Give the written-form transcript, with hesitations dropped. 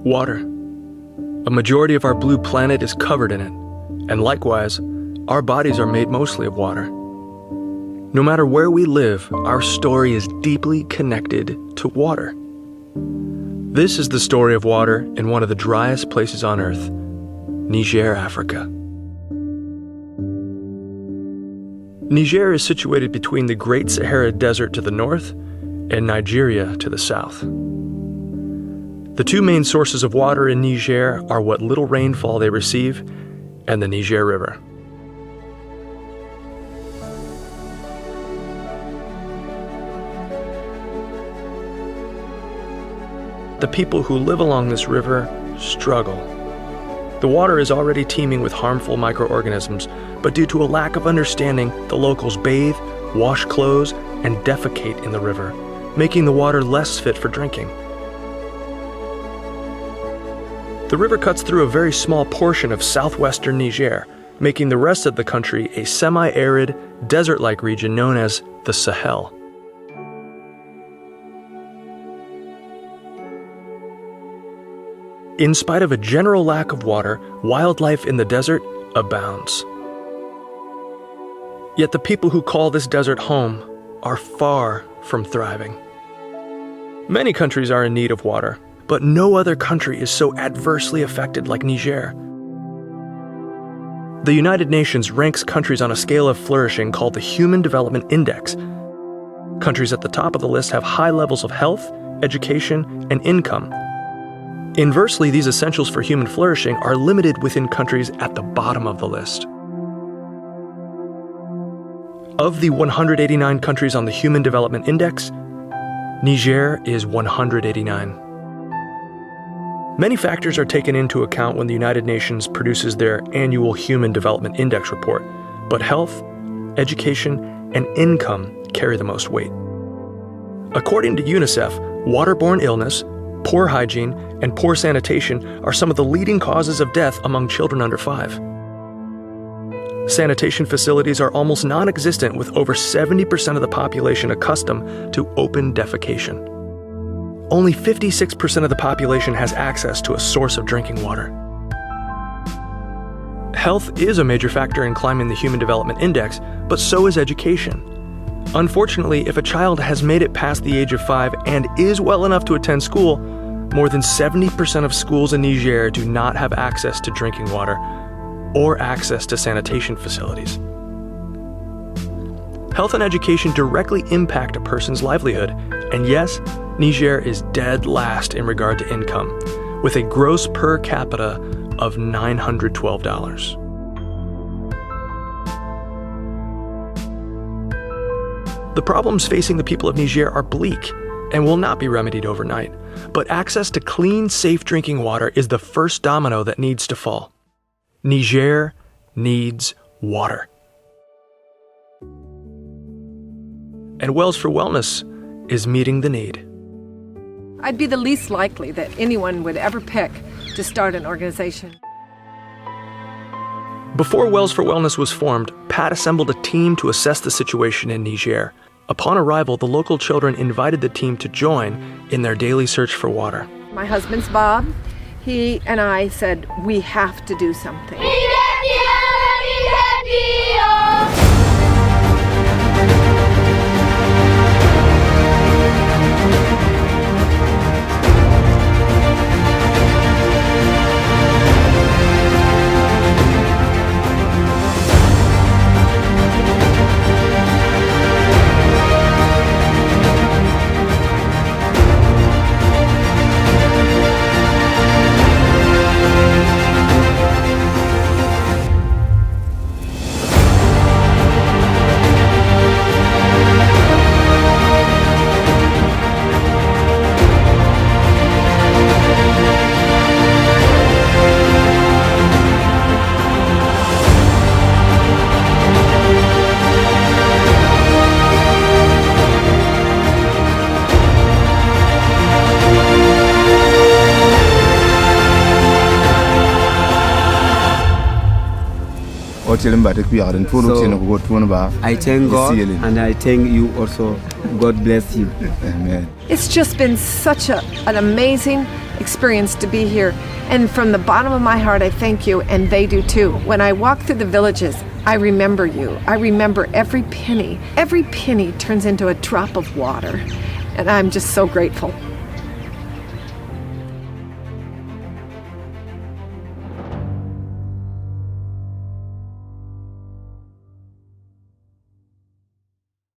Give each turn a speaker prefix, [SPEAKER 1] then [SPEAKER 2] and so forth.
[SPEAKER 1] Water. A majority of our blue planet is covered in it, and likewise, our bodies are made mostly of water. No matter where we live, our story is deeply connected to water. This is the story of water in one of the driest places on Earth, Niger, Africa. Niger is situated between the Great Sahara Desert to the north and Nigeria to the south. The two main sources of water in Niger are what little rainfall they receive and the Niger River. The people who live along this river struggle. The water is already teeming with harmful microorganisms, but due to a lack of understanding, the locals bathe, wash clothes, and defecate in the river, making the water less fit for drinking. The river cuts through a very small portion of southwestern Niger, making the rest of the country a semi-arid, desert-like region known as the Sahel. In spite of a general lack of water, wildlife in the desert abounds. Yet the people who call this desert home are far from thriving. Many countries are in need of water, but no other country is so adversely affected like Niger. The United Nations ranks countries on a scale of flourishing called the Human Development Index. Countries at the top of the list have high levels of health, education, and income. Inversely, these essentials for human flourishing are limited within countries at the bottom of the list. Of the 189 countries on the Human Development Index, Niger is 189. Many factors are taken into account when the United Nations produces their annual Human Development Index report, but health, education, and income carry the most weight. According to UNICEF, waterborne illness, poor hygiene, and poor sanitation are some of the leading causes of death among children under 5. Sanitation facilities are almost non-existent, with over 70% of the population accustomed to open defecation. Only 56% of the population has access to a source of drinking water. Health is a major factor in climbing the Human Development Index, but so is education. Unfortunately, if a child has made it past the age of 5 and is well enough to attend school, more than 70% of schools in Niger do not have access to drinking water or access to sanitation facilities. Health and education directly impact a person's livelihood, and yes, Niger is dead last in regard to income, with a gross per capita of $912. The problems facing the people of Niger are bleak and will not be remedied overnight, but access to clean, safe drinking water is the first domino that needs to fall. Niger needs water. And Wells for Wellness is meeting the need.
[SPEAKER 2] I'd be the least likely that anyone would ever pick to start an organization.
[SPEAKER 1] Before Wells for Wellness was formed, Pat assembled a team to assess the situation in Niger. Upon arrival, the local children invited the team to join in their daily search for water.
[SPEAKER 2] My husband's Bob. He and I said, we have to do something.
[SPEAKER 3] I thank God and I thank you also. God bless you.
[SPEAKER 4] Amen.
[SPEAKER 2] It's just been such an amazing experience to be here. And from the bottom of my heart, I thank you, and they do too. When I walk through the villages, I remember you. I remember every penny. Every penny turns into a drop of water. And I'm just so grateful.